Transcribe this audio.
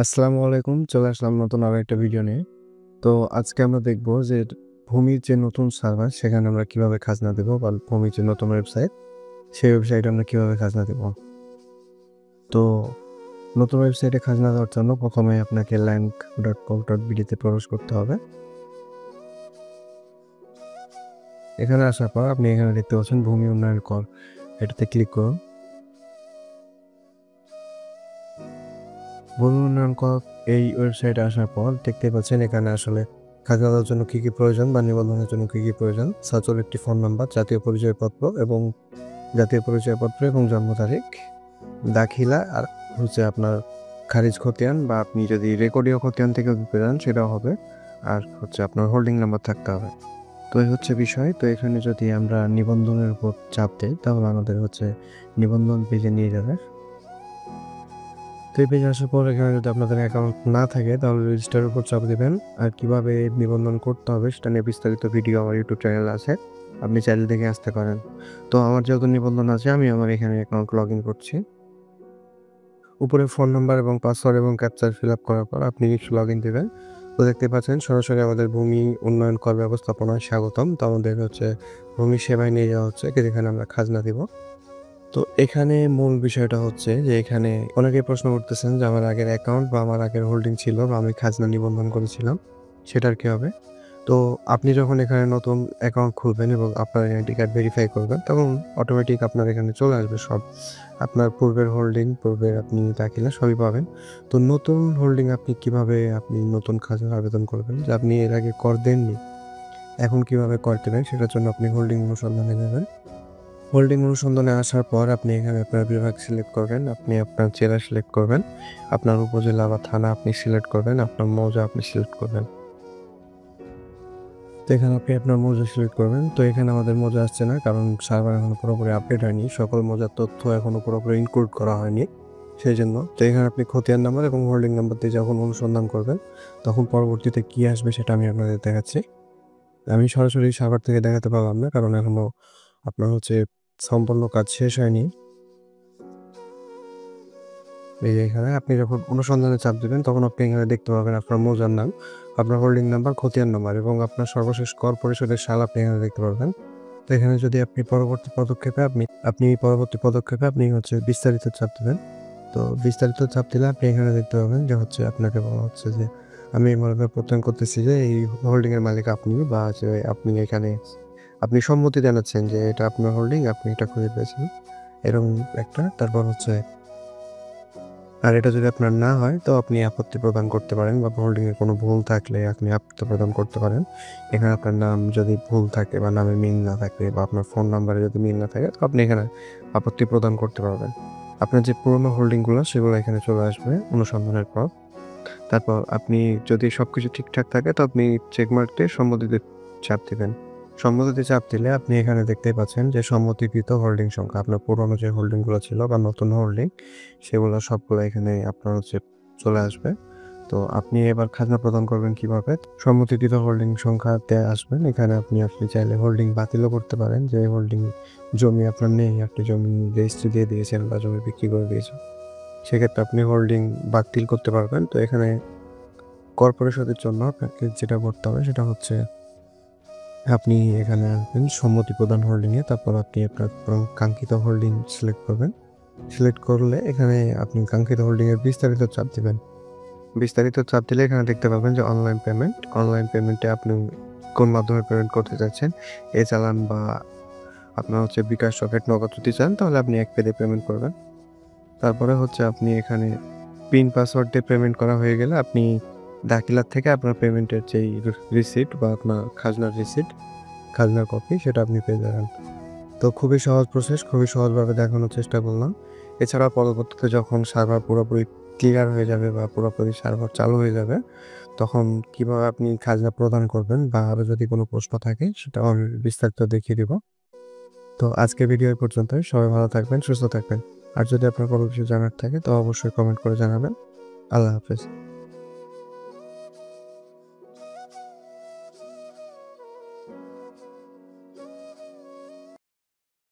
আসসালামু আলাইকুম। চলে আসলাম নতুন আরো একটা ভিডিও নিয়ে। তো আজকে আমরা দেখব যে ভূমির যে নতুন সার্ভার সেখানে আমরা কিভাবে খাজনা দেব বা ভূমির যে নতুন ওয়েবসাইট সেই ওয়েবসাইটে আমরা কিভাবে খাজনা দেব। তো নতুন ওয়েবসাইটে খাজনা দেওয়ার জন্য প্রথমে আপনাকে lang.com.bd তে প্রবেশ করতে হবে। এখানে আসার পর আপনি এখানে দেখতে পাচ্ছেন ভূমি উন্নয়ন কর, এটাতে ক্লিক করুন। ভূমি উন্নয়ন কর এই ওয়েবসাইটে আসার পর দেখতে পাচ্ছেন এখানে আসলে খাজনা দেওয়ার জন্য কী কী প্রয়োজন বা নিবন্ধনের জন্য কী কী প্রয়োজন। সচল একটি ফোন নাম্বার, জাতীয় পরিচয়পত্র এবং জন্ম তারিখ, দাখিলা আর হচ্ছে আপনার খারিজ খতিয়ান বা আপনি যদি রেকর্ডীয় খতিয়ান থেকেও দিতে চান সেটাও হবে, আর হচ্ছে আপনার হোল্ডিং নাম্বার থাকতে হবে। তো এই হচ্ছে বিষয়। তো এখানে যদি আমরা নিবন্ধনের উপর চাপ দিই তাহলে আমাদের হচ্ছে নিবন্ধন পেজে নিয়ে যাবে। তো এই পেজে আসার পর এখানে যদি আপনাদের অ্যাকাউন্ট না থাকে তাহলে রেজিস্টারের উপর চাপ দেবেন। আর কিভাবে নিবন্ধন করতে হবে সেটা নিয়ে বিস্তারিত ভিডিও আমার ইউটিউব চ্যানেলে আছে, আপনি চাইলে দেখে আসতে পারেন। তো আমার যেহেতু নিবন্ধন আছে আমি আমার এখানে অ্যাকাউন্ট লগ ইন করছি। উপরে ফোন নাম্বার এবং পাসওয়ার্ড এবং ক্যাপচার ফিল আপ করার পর আপনি লগ ইন দেবেন। তো দেখতে পাচ্ছেন সরাসরি আমাদের ভূমি উন্নয়ন কর ব্যবস্থাপনায় স্বাগতম। তো আমাদের হচ্ছে ভূমি সেবায় নিয়ে যাওয়া হচ্ছে, যেখানে আমরা খাজনা দিব। তো এখানে মূল বিষয়টা হচ্ছে যে এখানে অনেকেই প্রশ্ন করতেছেন যে আমার আগের অ্যাকাউন্ট বা আমার আগের হোল্ডিং ছিল বা আমি খাজনা নিবন্ধন করেছিলাম সেটার কী হবে। তো আপনি যখন এখানে নতুন অ্যাকাউন্ট খুলবেন এবং আপনার আইডেন্টি কার্ড ভেরিফাই করবেন তখন অটোমেটিক আপনার এখানে চলে আসবে সব আপনার পূর্বের হোল্ডিং, পূর্বের আপনি দাখিলা সবই পাবেন। তো নতুন হোল্ডিং আপনি নতুন খাজনার আবেদন করবেন, যে আপনি এর আগে কর দেননি, এখন কিভাবে কর দেবেন সেটার জন্য আপনি হোল্ডিং অনুসন্ধানে যাবেন। হোল্ডিং অনুসন্ধানে আসার পর আপনি এখানে আপনার বিভাগ সিলেক্ট করবেন, আপনি আপনার জেলা সিলেক্ট করবেন, আপনার উপজেলা বা থানা আপনি সিলেক্ট করবেন, আপনার মৌজা আপনি সিলেক্ট করবেন। তো এখানে আপনি আপনার মৌজা সিলেক্ট করবেন। তো এখানে আমাদের মৌজা আসছে না, কারণ সার্ভার এখনো পুরোপুরি আপডেট হয়নি, সকল মৌজার তথ্য এখনো পুরোপুরি ইনক্লুড করা হয়নি সেই জন্য। তো এখানে আপনি খতিয়ান নাম্বার এবং হোল্ডিং নাম্বার দিয়ে যখন অনুসন্ধান করবেন তখন পরবর্তীতে কী আসবে সেটা আমি আপনাদের দেখাচ্ছি। আমি সরাসরি সার্ভার থেকে দেখাতে পারলাম না, কারণ এখনও আপনার হচ্ছে সম্পূর্ণ কাজ শেষ হয়নি। এই যে এখানে আপনি যখন অনুসন্ধানে চাপ দেবেন তখন আপনি এখানে দেখতে পাবেন আপনার মৌজার নাম, আপনার হোল্ডিং নাম্বার, খতিয়ান নাম্বার এবং আপনার সর্বশেষ কর পরিশোধের সাল আপনি এখানে দেখতে পারবেন। তো এখানে যদি আপনি পরবর্তী পদক্ষেপে আপনি হচ্ছে বিস্তারিত চাপ দেবেন। তো বিস্তারিত চাপ দিলে আপনি এখানে দেখতে পাবেন যে হচ্ছে আপনাকে বলা হচ্ছে যে আমি মনে করে প্রত্যয়ন করতেছি যে এই হোল্ডিংয়ের মালিক আপনি, বা যে আপনি এখানে আপনি সম্মতি জানাচ্ছেন যে এটা আপনার হোল্ডিং, আপনি এটা খুঁজে পেয়েছেন এরকম একটা। তারপর হচ্ছে আর এটা যদি আপনার না হয় তো আপনি আপত্তি প্রদান করতে পারেন, বা হোল্ডিংয়ে কোনো ভুল থাকলে আপনি আপত্তি প্রদান করতে পারেন। এখানে আপনার নাম যদি ভুল থাকে বা নামে মিল না থাকে বা আপনার ফোন নাম্বারে যদি মিল না থাকে তো আপনি এখানে আপত্তি প্রদান করতে পারবেন। আপনার যে পুরোনো হোল্ডিংগুলো সেগুলো এখানে চলে আসবে অনুসন্ধানের পর। তারপর আপনি যদি সবকিছু ঠিকঠাক থাকে তো আপনি চেকমার্ক দিয়ে সম্মতিতে চাপ দিবেন। সম্মতিতে চাপ দিলে আপনি এখানে দেখতেই পাচ্ছেন যে সম্মতিকৃত হোল্ডিং সংখ্যা, আপনার পুরোনো যে হোল্ডিংগুলো ছিল বা নতুন হোল্ডিং সেগুলো সবগুলো এখানে আপনার হচ্ছে চলে আসবে। তো আপনি এবার খাজনা প্রদান করবেন কিভাবে? সম্মতিকৃত হোল্ডিং সংখ্যাতে আসবেন। এখানে আপনি চাইলে হোল্ডিং বাতিলও করতে পারেন, যে হোল্ডিং জমি আপনার নেই, আপনি জমি রেজিস্ট্রি দিয়ে দিয়েছেন বা জমি বিক্রি করে দিয়েছেন, সেক্ষেত্রে আপনি হোল্ডিং বাতিল করতে পারবেন। তো এখানে কর পরিশোধের জন্য আপনাকে যেটা করতে হবে সেটা হচ্ছে আপনি এখানে আসবেন সম্মতি প্রদান হোল্ডিংয়ে, তারপর আপনি আপনার কাঙ্ক্ষিত হোল্ডিং সিলেক্ট করবেন। সিলেক্ট করলে এখানে আপনি কাঙ্ক্ষিত হোল্ডিংয়ের বিস্তারিত চাপ দিবেন। বিস্তারিত চাপ দিলে এখানে দেখতে পাবেন যে অনলাইন পেমেন্টে আপনি কোন মাধ্যমে পেমেন্ট করতে চাচ্ছেন, চালান বা আপনার হচ্ছে বিকাশ, রকেট, নগদ যদি চান তাহলে আপনি এক পে দিয়ে পেমেন্ট করবেন। তারপরে হচ্ছে আপনি এখানে পিন পাসওয়ার্ড দিয়ে পেমেন্ট করা হয়ে গেলে আপনি দাখিলার থেকে আপনার পেমেন্টের যেই রিসিট বা আপনার খাজনার কপি সেটা আপনি পেয়ে যাবেন। তো খুবই সহজ প্রসেস, খুবই সহজভাবে দেখানোর চেষ্টা করলাম। এছাড়া পরবর্তীতে যখন সার্ভার পুরোপুরি ক্লিয়ার হয়ে যাবে বা পুরোপুরি সার্ভার চালু হয়ে যাবে তখন কিভাবে আপনি খাজনা প্রদান করবেন বা আরও যদি কোনো প্রশ্ন থাকে সেটাও আমি বিস্তারিত দেখিয়ে দিব। তো আজকের ভিডিও এই পর্যন্তই। সবাই ভালো থাকবেন, সুস্থ থাকবেন। আর যদি আপনার কোনো কিছু জানার থাকে তো অবশ্যই কমেন্ট করে জানাবেন। আল্লাহ হাফেজ।